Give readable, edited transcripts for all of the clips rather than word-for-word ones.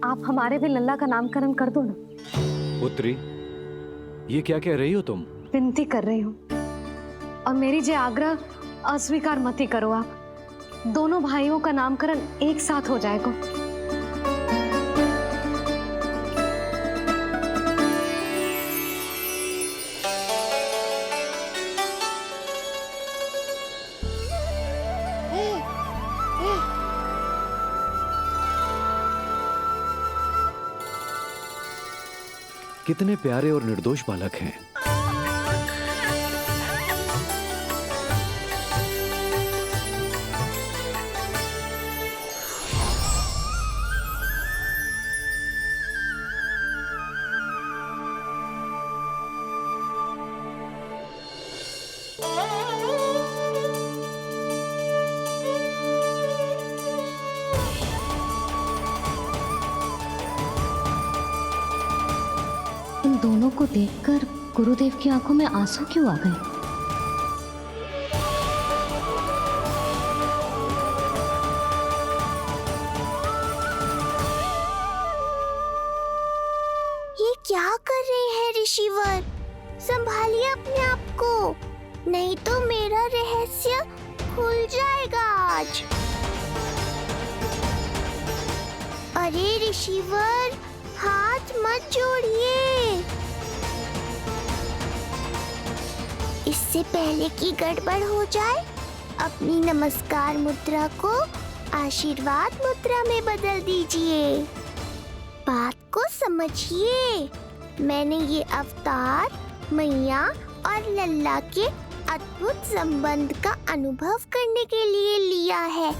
आप हमारे भी लल्ला का नामकरण कर दो ना। पुत्री, ये क्या कह रही हो तुम? विनती कर रही हूँ, और मेरी जे आग्रह अस्वीकार मत ही करो। आप दोनों भाइयों का नामकरण एक साथ हो जाएगा। कितने प्यारे और निर्दोष बालक हैं। इन दोनों को देखकर गुरुदेव की आंखों में आंसू क्यों आ गए? ये क्या कर रहे हैं ऋषिवर? संभालिए अपने आप को, नहीं तो मेरा रहस्य खुल जाएगा आज। अरे ऋषिवर, हाथ मत जोड़िए। इससे पहले कि गड़बड़ हो जाए, अपनी नमस्कार मुद्रा को आशीर्वाद मुद्रा में बदल दीजिए। बात को समझिए, मैंने ये अवतार मैया और लल्ला के अद्भुत संबंध का अनुभव करने के लिए लिया है,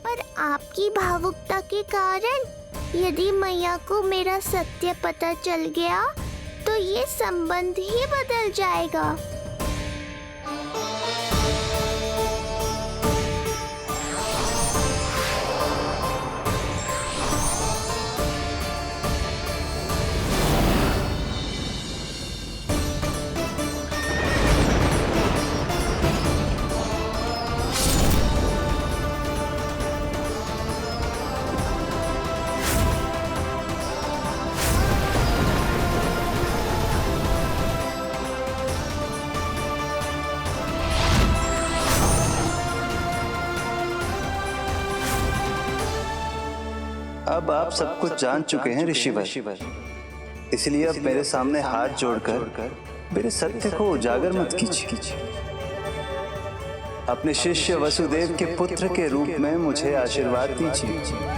पर आपकी भावुकता के कारण यदि मैया को मेरा सत्य पता चल गया तो ये संबंध ही बदल जाएगा। अब आप सब कुछ जान चुके हैं ऋषिवर, इसलिए अब मेरे सामने हाथ जोड़कर मेरे सत्य को उजागर मत कीजिए। अपने शिष्य वसुदेव के पुत्र के रूप में मुझे आशीर्वाद दीजिए।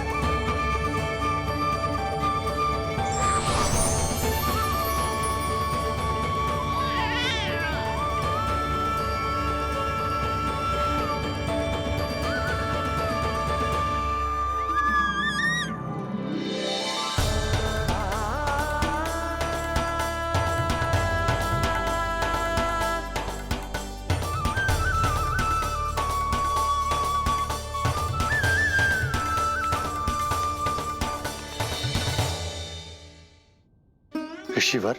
ऋषिवर,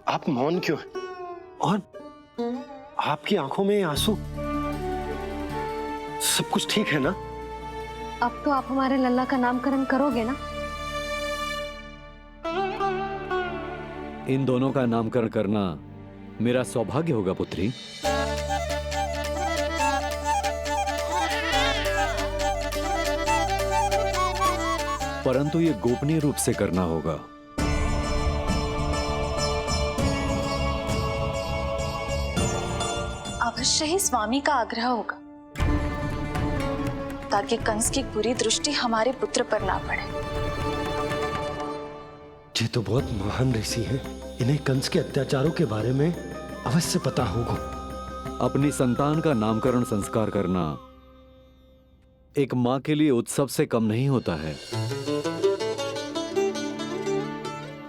आप मौन क्यों हैं? और आपकी आंखों में आंसू? सब कुछ ठीक है ना? अब तो आप हमारे लल्ला का नामकरण करोगे ना? इन दोनों का नामकरण करना मेरा सौभाग्य होगा पुत्री। परंतु ये गोपनीय रूप से करना होगा। अवश्य ही स्वामी का आग्रह होगा, ताकि कंस की बुरी दृष्टि हमारे पुत्र पर ना पड़े। ये तो बहुत महान ऋषि हैं, इन्हें कंस के अत्याचारों के बारे में अवश्य पता होगा। अपनी संतान का नामकरण संस्कार करना एक मां के लिए उत्सव से कम नहीं होता है,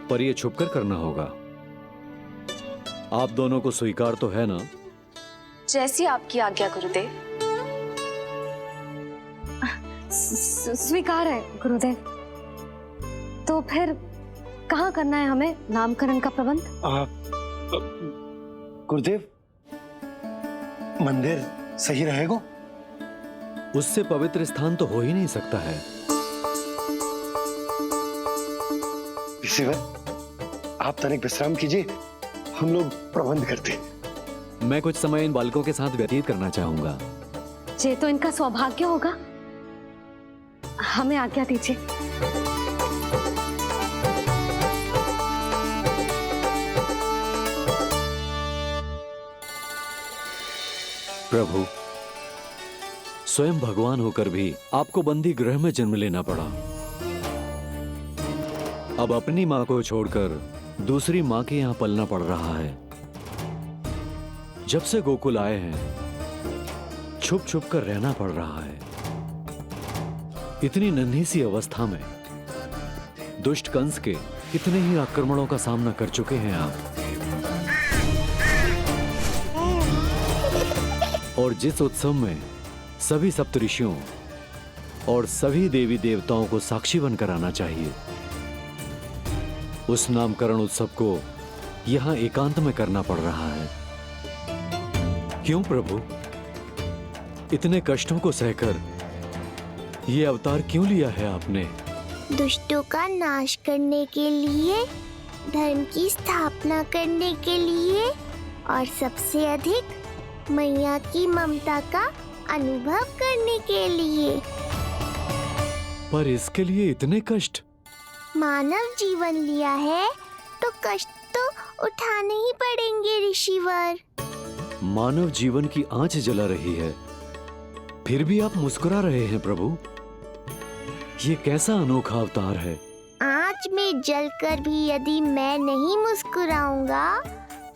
पर यह छुपकर करना होगा। आप दोनों को स्वीकार तो है ना? जैसी आपकी आज्ञा गुरुदेव। स्वीकार है गुरुदेव। तो फिर कहाँ करना है हमें नामकरण का प्रबंध? गुरुदेव, मंदिर सही रहेगा? उससे पवित्र स्थान तो हो ही नहीं सकता है। ऋषिवर, आप तनिक विश्राम कीजिए, हम लोग प्रबंध करते हैं। मैं कुछ समय इन बालकों के साथ व्यतीत करना चाहूंगा। ये तो इनका सौभाग्य होगा। हमें आज्ञा दीजिए। प्रभु, स्वयं भगवान होकर भी आपको बंदी गृह में जन्म लेना पड़ा। अब अपनी मां को छोड़कर दूसरी मां के यहां पलना पड़ रहा है। जब से गोकुल आए हैं, छुप छुप कर रहना पड़ रहा है। इतनी नन्ही सी अवस्था में दुष्ट कंस के कितने ही आक्रमणों का सामना कर चुके हैं आप। और जिस उत्सव में सभी सप्तऋषियों और सभी देवी देवताओं को साक्षी बनकर आना चाहिए, उस नामकरण उत्सव को यहां एकांत में करना पड़ रहा है। क्यों प्रभु, इतने कष्टों को सहकर ये अवतार क्यों लिया है आपने? दुष्टों का नाश करने के लिए, धर्म की स्थापना करने के लिए और सबसे अधिक मैया की ममता का अनुभव करने के लिए। पर इसके लिए इतने कष्ट? मानव जीवन लिया है तो कष्ट तो उठाने ही पड़ेंगे ऋषिवर। मानव जीवन की आंच जला रही है, फिर भी आप मुस्कुरा रहे हैं प्रभु। ये कैसा अनोखा अवतार है? आंच में जलकर भी यदि मैं नहीं मुस्कुराऊंगा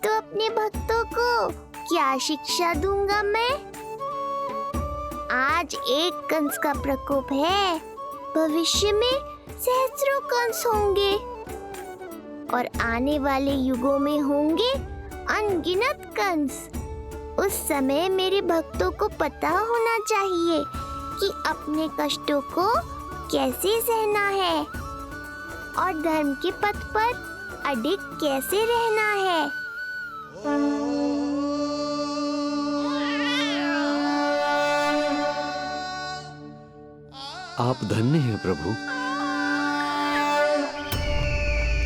तो अपने भक्तों को क्या शिक्षा दूंगा मैं? आज एक कंस का प्रकोप है, भविष्य में सहस्रों कंस होंगे और आने वाले युगों में होंगे अनगिनत कंस। उस समय मेरे भक्तों को पता होना चाहिए कि अपने कष्टों को कैसे सहना है और धर्म के पथ पर अडिग कैसे रहना है। आप धन्य हैं प्रभु।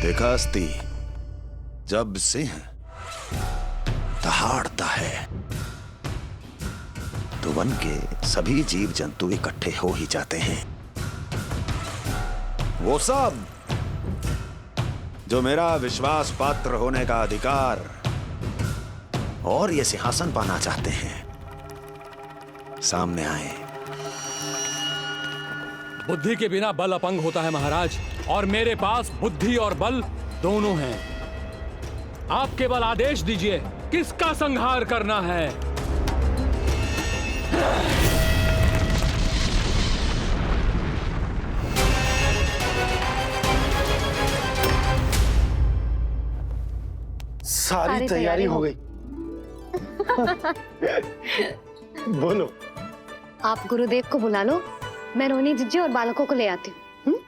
देखा अस्ति, जब सिंह दहाड़ता है तो वन के सभी जीव जंतु इकट्ठे हो ही जाते हैं। वो सब जो मेरा विश्वास पात्र होने का अधिकार और ये सिंहासन पाना चाहते हैं, सामने आए। बुद्धि के बिना बल अपंग होता है महाराज, और मेरे पास बुद्धि और बल दोनों हैं। आप केवल आदेश दीजिए किसका संहार करना है। सारी तैयारी हो गई। बोलो। आप गुरुदेव को बुला लो, मैं रोहिणी जीजी और बालकों को ले आती हूँ।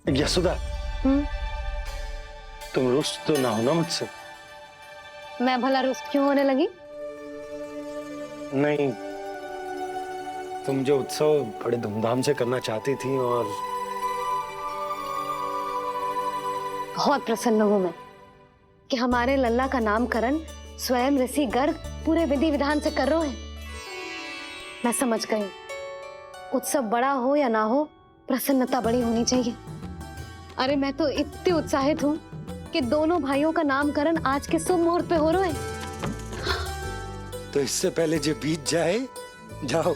यशोदा, तुम रुष्ट तो ना हो ना मुझसे? मैं भला रुष्ट क्यों होने लगी? नहीं, तुम जो उत्सव बड़े धूमधाम से करना चाहती थी और बहुत प्रसन्न हूँ मैं कि हमारे लल्ला का नामकरण स्वयं ऋषि गर्ग पूरे विधि विधान से कर रहे हैं। मैं समझ गई, उत्सव बड़ा हो या ना हो, प्रसन्नता बड़ी होनी चाहिए। अरे मैं तो इतनी उत्साहित हूँ कि दोनों भाइयों का नामकरण आज के शुभ मुहूर्त पे हो रहा है। तो इससे पहले जो बीत जाए, जाओ।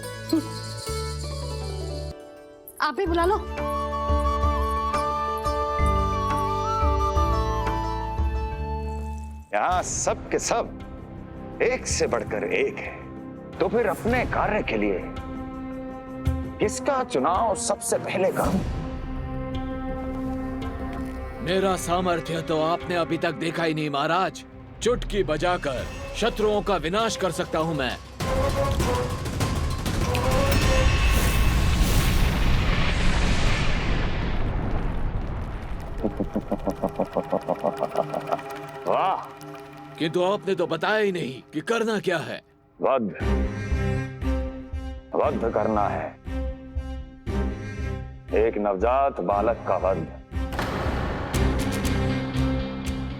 आप ही बुला लो। यहाँ सब के सब एक से बढ़कर एक है, तो फिर अपने कार्य के लिए किसका चुनाव सबसे पहले करूं? मेरा सामर्थ्य तो आपने अभी तक देखा ही नहीं महाराज। चुटकी बजाकर शत्रुओं का विनाश कर सकता हूं मैं। वाह! किंतु आपने तो बताया ही नहीं कि करना क्या है। वध करना है, एक नवजात बालक का वध।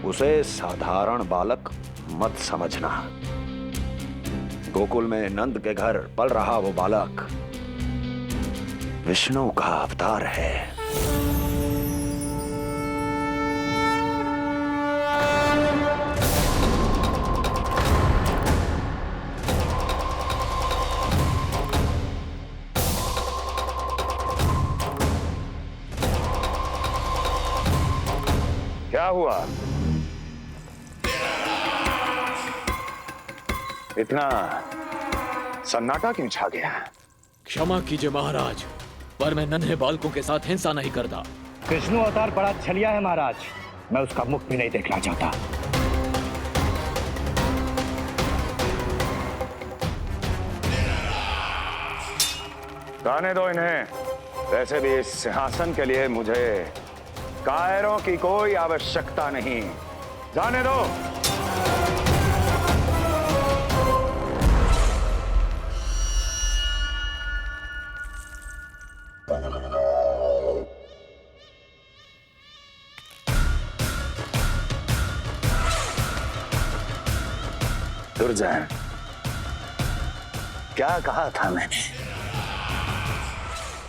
उसे साधारण बालक मत समझना। गोकुल में नंद के घर पल रहा वो बालक विष्णु का अवतार है। क्या हुआ? इतना सन्नाटा क्यों छा गया? क्षमा कीजिए महाराज, पर मैं नन्हे बालकों के साथ हिंसा नहीं करता। विष्णु अवतार बड़ा छलिया है महाराज, मैं उसका मुख भी नहीं देखना चाहता। जाने दो इन्हें। वैसे भी इस सिंहासन के लिए मुझे कायरों की कोई आवश्यकता नहीं। जाने दो। दुर्जन, क्या कहा था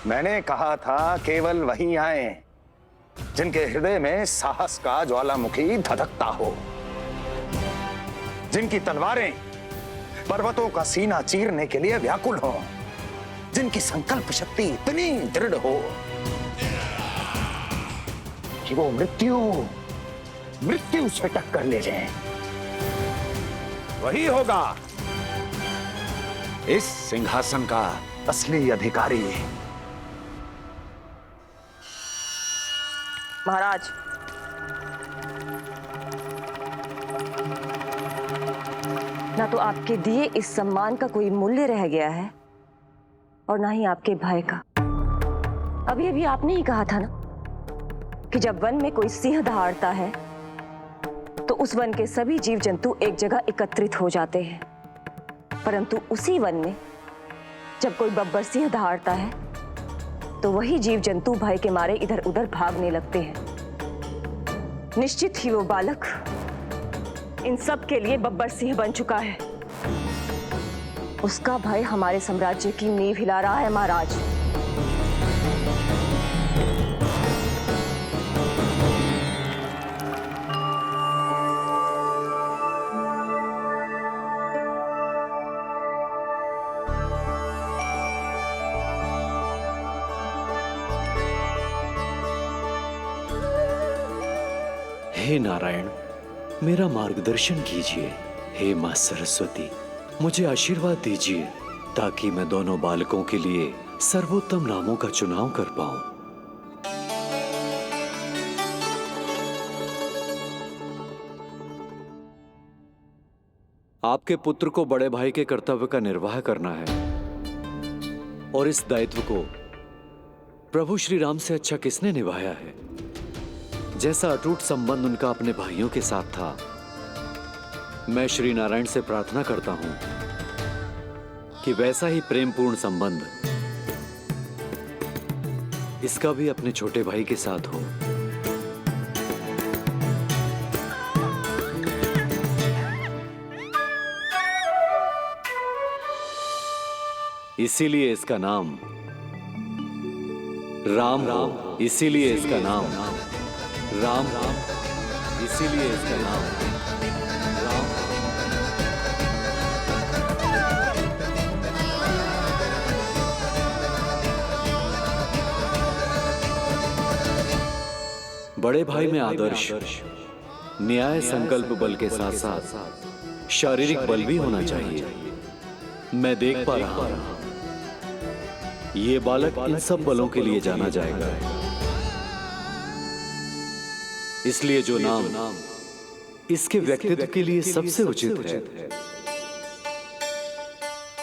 मैंने कहा था केवल वही आए जिनके हृदय में साहस का ज्वालामुखी धधकता हो, जिनकी तलवारें पर्वतों का सीना चीरने के लिए व्याकुल हो, जिनकी संकल्प शक्ति इतनी दृढ़ हो कि वो मृत्यु से टक्कर ले जाए। वही होगा इस सिंहासन का असली अधिकारी। महाराज, ना तो आपके दिए इस सम्मान का कोई मूल्य रह गया है और ना ही आपके भय का। अभी अभी आपने ही कहा था ना कि जब वन में कोई सिंह दहाड़ता है तो उस वन के सभी जीव जंतु एक जगह एकत्रित हो जाते हैं, परंतु उसी वन में जब कोई बब्बर सिंह दहाड़ता है तो वही जीव जंतु भय के मारे इधर उधर भागने लगते हैं। निश्चित ही वो बालक इन सब के लिए बब्बर सिंह बन चुका है। उसका भय हमारे साम्राज्य की नींव हिला रहा है महाराज। हे नारायण, मेरा मार्गदर्शन कीजिए। हे मां सरस्वती, मुझे आशीर्वाद दीजिए ताकि मैं दोनों बालकों के लिए सर्वोत्तम नामों का चुनाव कर पाऊं। आपके पुत्र को बड़े भाई के कर्तव्य का निर्वाह करना है और इस दायित्व को प्रभु श्री राम से अच्छा किसने निभाया है? जैसा अटूट संबंध उनका अपने भाइयों के साथ था, मैं श्री नारायण से प्रार्थना करता हूं कि वैसा ही प्रेमपूर्ण संबंध इसका भी अपने छोटे भाई के साथ हो। इसीलिए इसका नाम राम हो। इसीलिए इसका नाम राम, इसीलिए इसका नाम राम। बड़े भाई में आदर्श, न्याय, संकल्प बल के साथ साथ शारीरिक बल भी होना चाहिए। मैं देख पा रहा हूं ये बालक इन सब बलों के लिए जाना जाएगा। इसलिए जो नाम इसके व्यक्तित्व के लिए सबसे उचित है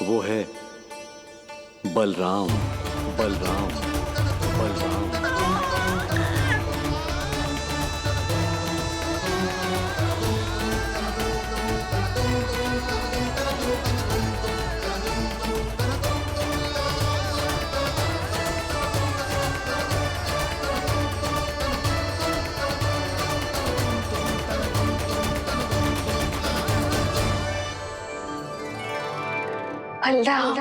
वो है बलराम। बलराम, बलराम। बलराम।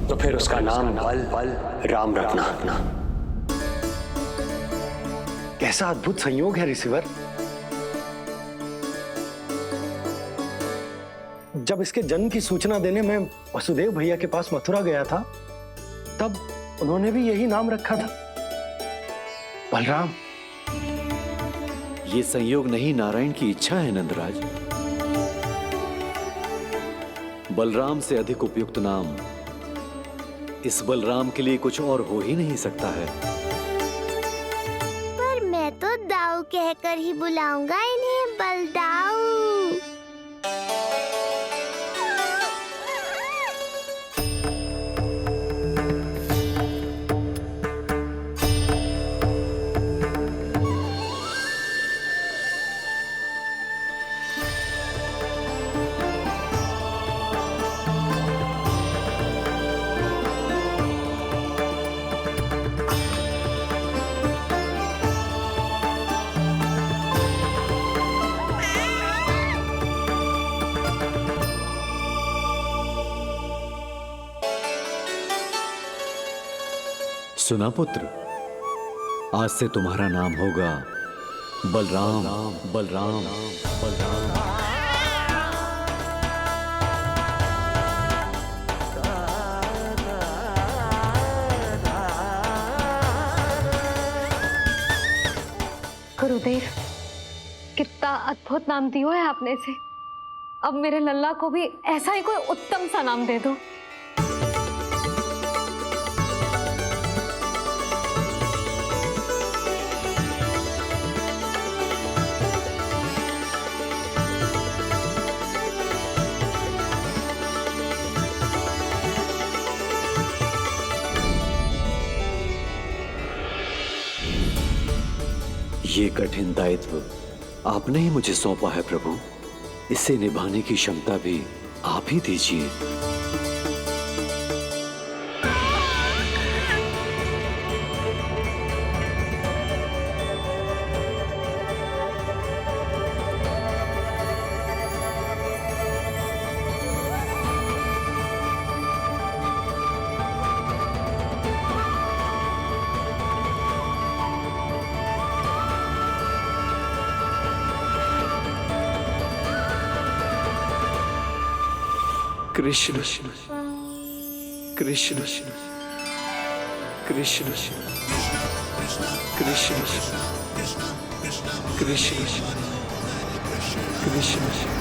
तो फिर उसका नाम बल राम रखना। कैसा अद्भुत संयोग है रिसीवर। जब इसके जन्म की सूचना देने मैं वसुदेव भैया के पास मथुरा गया था, तब उन्होंने भी यही नाम रखा था, बलराम। ये संयोग नहीं, नारायण की इच्छा है नंदराज। बलराम से अधिक उपयुक्त नाम इस बलराम के लिए कुछ और हो ही नहीं सकता है। पर मैं तो दाऊ कहकर ही बुलाऊंगा इन्हें, बलदाऊ। सुना पुत्र, आज से तुम्हारा नाम होगा बलराम। बलराम बलराम। गुरुदेव, कितना अद्भुत नाम दिया है आपने इसे। अब मेरे लल्ला को भी ऐसा ही कोई उत्तम सा नाम दे दो। ये कठिन दायित्व आपने ही मुझे सौंपा है प्रभु। इसे निभाने की क्षमता भी आप ही दीजिए। कृष्ण कृष्ण कृष्ण कृष्ण कृष्ण कृष्ण कृष्ण कृष्ण।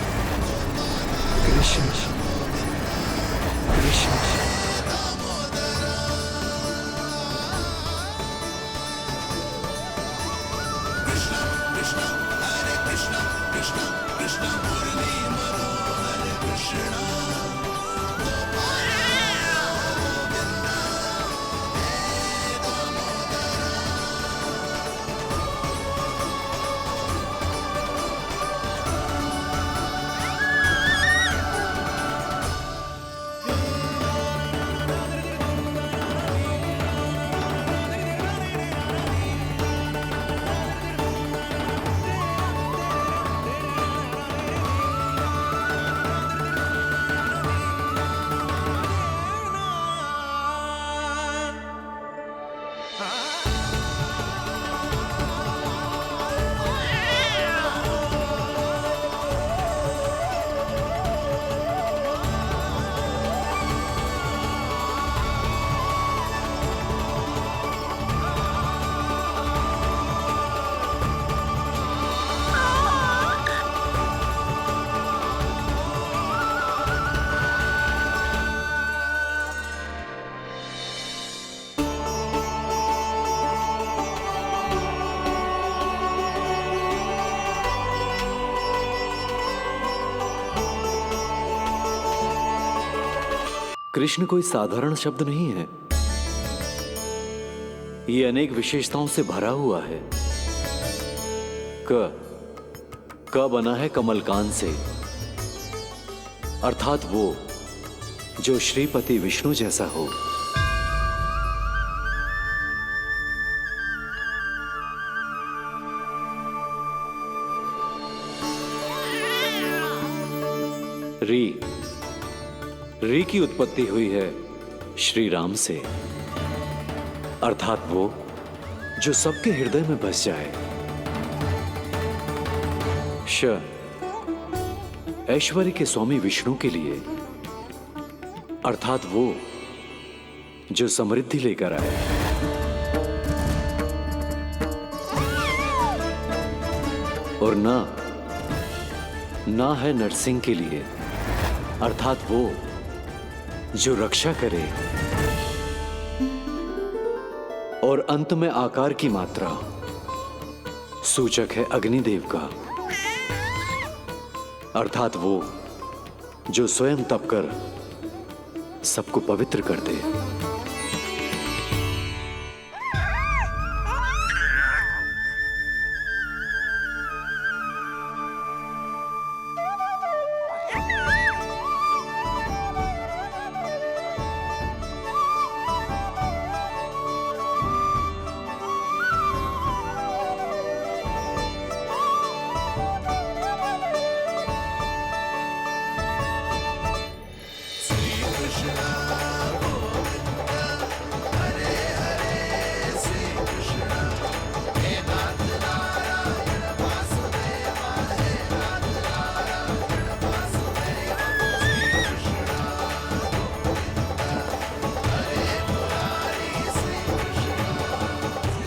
कृष्ण कोई साधारण शब्द नहीं है। ये अनेक विशेषताओं से भरा हुआ है। क बना है कमलकांत से, अर्थात वो जो श्रीपति विष्णु जैसा हो। री की उत्पत्ति हुई है श्री राम से, अर्थात वो जो सबके हृदय में बस जाए। श ऐश्वर्य के स्वामी विष्णु के लिए, अर्थात वो जो समृद्धि लेकर आए। और ना है नरसिंह के लिए, अर्थात वो जो रक्षा करे। और अंत में आकार की मात्रा सूचक है अग्निदेव का, अर्थात वो जो स्वयं तप कर सबको पवित्र कर दे।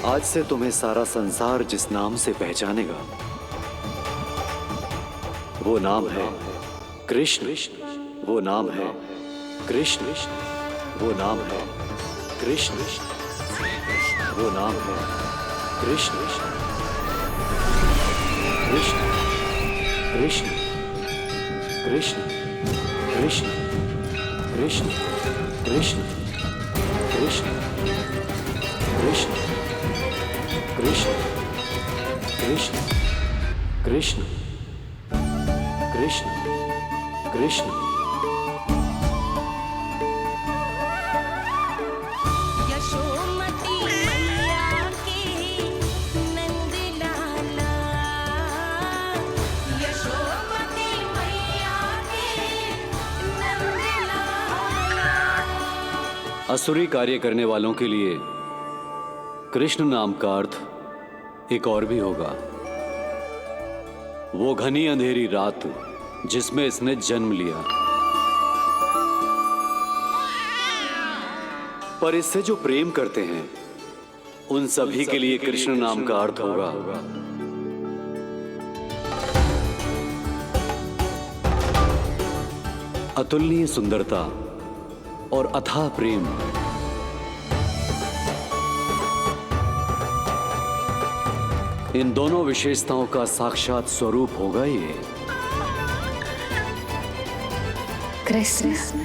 आज से तुम्हें सारा संसार जिस नाम से पहचानेगा वो नाम है कृष्ण। वो नाम है कृष्ण। वो नाम है कृष्ण। वो नाम है कृष्ण। कृष्ण कृष्ण कृष्ण कृष्ण कृष्ण कृष्ण कृष्ण कृष्ण कृष्ण कृष्ण कृष्ण कृष्ण कृष्ण। यशोमती मैया के नंद लाला, यशोमती मैया के नंद लाला। असुरी कार्य करने वालों के लिए कृष्ण नाम का अर्थ एक और भी होगा। वो घनी अंधेरी रात जिसमें इसने जन्म लिया। पर इससे जो प्रेम करते हैं उन सभी के लिए कृष्ण नाम का अर्थ होगा अतुलनीय सुंदरता और अथाह प्रेम। इन दोनों विशेषताओं का साक्षात स्वरूप होगा ये कृष्ण।